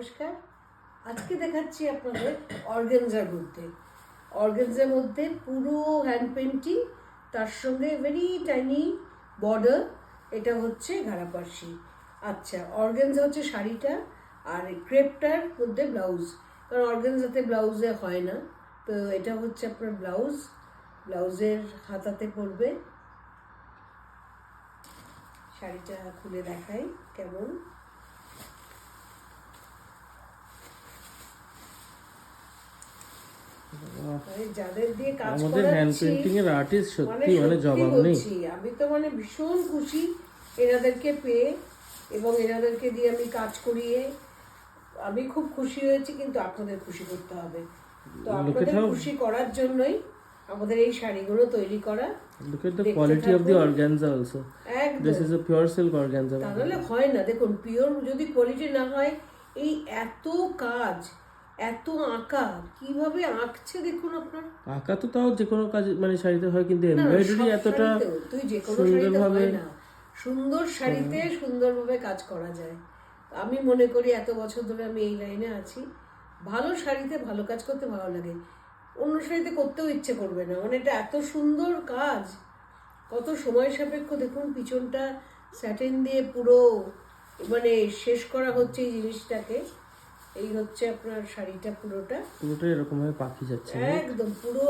নমস্কার। আজকে দেখাচ্ছি আপনাদের অর্গানজার মধ্যে। অর্গানজার মধ্যে পুরো হ্যান্ড পেন্টিং, তার সঙ্গে ভেরি টাইনি বর্ডার। এটা হচ্ছে ঘাড়াপাশি। আচ্ছা, অর্গানজা হচ্ছে শাড়িটা, আর ক্রেপটার মধ্যে ব্লাউজ। কারণ অর্গানজাতে ব্লাউজে হয় না, তো এটা হচ্ছে আপনার ব্লাউজ। ব্লাউজের হাতাতে পড়বে। শাড়িটা খুলে দেখাই কেমন। যাদের দিয়ে কাজ করাচ্ছি, জবাব নেই। আমি তো ভীষণ খুশি এনাদেরকে পেয়ে, এবং এনাদেরকে দিয়ে আমি কাজ করিয়ে আমি খুব খুশি হয়েছি। কিন্তু আপনাদের খুশি করতে হবে, তো আপনাদের খুশি করার জন্যই আমাদের এই শাড়িগুলো তৈরি করা। Look at the quality of the organza also. This is a pure silk organza. তাহলে হয় না, দেখুন, পিওর যদি কোয়ালিটি না হয়, এই এত কাজ, এত আঁকা, কিভাবে আঁকছে দেখুন আপনার। আঁকা তো তাও যে কোনো কাজ শাড়িতে হয়, কিন্তু এমব্রয়ডারি এতটা তুই যে কোনো শাড়িতে হয় না, সুন্দর শাড়িতে সুন্দরভাবে কাজ করা যায়। আমি মনে করি এত বছর ধরে আমি এই লাইনে আছি, ভালো শাড়িতে ভালো কাজ করতে ভালো লাগে, অন্য শাড়িতে করতেও ইচ্ছে করবে না। এটা এত সুন্দর কাজ, কত সময় সাপেক্ষ। দেখুন পিছনটা স্যাটিন দিয়ে পুরো শেষ করা হচ্ছে এই জিনিসটাকে। এই হচ্ছে আপনার শাড়িটা, পুরোটা এরকম ভাবে পাখি যাচ্ছে একদম পুরো,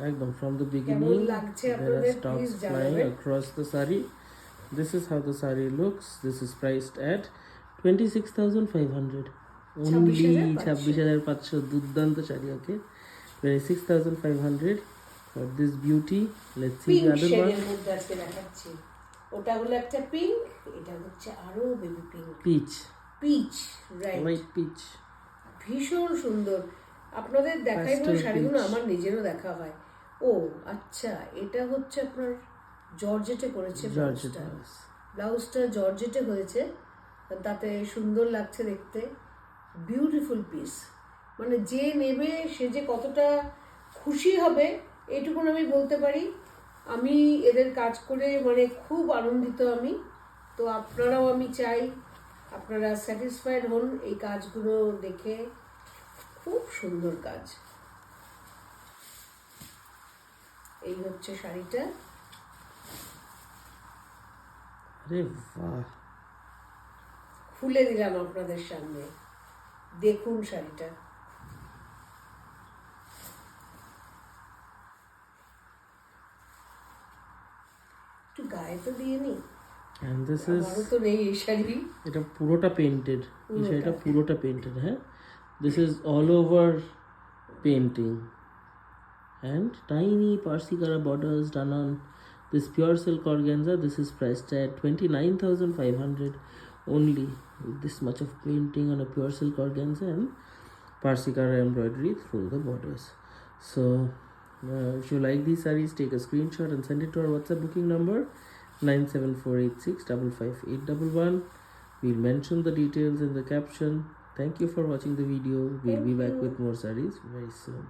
একদম from the beginning. লাগছে আপনাদের প্লিজ জানাবেন। Across the saree, this is how the saree looks. This is priced at 26,500 only. 26,500 দুর্দান্ত শাড়ি। ওকে, 26,500 for this beauty. Let's see the other one. দেখাচ্ছি, ওটা হলো একটা পিঙ্ক, এটা হচ্ছে আরো baby pink, peach right, peach, ভীষণ সুন্দর। আপনাদের দেখাই বলে শাড়িগুলো আমার নিজেরও দেখা হয়। ও আচ্ছা, এটা হচ্ছে আপনার জর্জেটে করেছে ব্লাউজটা জর্জেটে হয়েছে, তাতে সুন্দর লাগছে দেখতে। বিউটিফুল পিস, যে নেবে সে যে কতটা খুশি হবে এইটুকুন আমি বলতে পারি। আমি এদের কাজ করে খুব আনন্দিত আমি। তো আপনারাও, আমি চাই আপনারা স্যাটিসফাইড হন এই কাজগুলো দেখে। খুব সুন্দর কাজ। এই হচ্ছে শাড়িটা। আরে বাহ, খুলে দিলাম আপনাদের সামনে, দেখুন শাড়িটা। একটু গায়ে তো দিয়ে নি। And this is, তো নেই এই শাড়ি, এটা পুরোটা পেইন্টেড। এই শাড়িটা পুরোটা পেইন্টেড। হ্যাঁ, this is all over painting and tiny Parsi-Kara borders done on this pure silk organza. This is priced at 29,500 only, with this much of painting on a pure silk organza and Parsi-Kara embroidery through the borders. So if you like these sarees, take a screenshot and send it to our WhatsApp booking number 9748655811. We'll mention the details in the caption. Thank you for watching the video. We'll be back with more sarees very soon.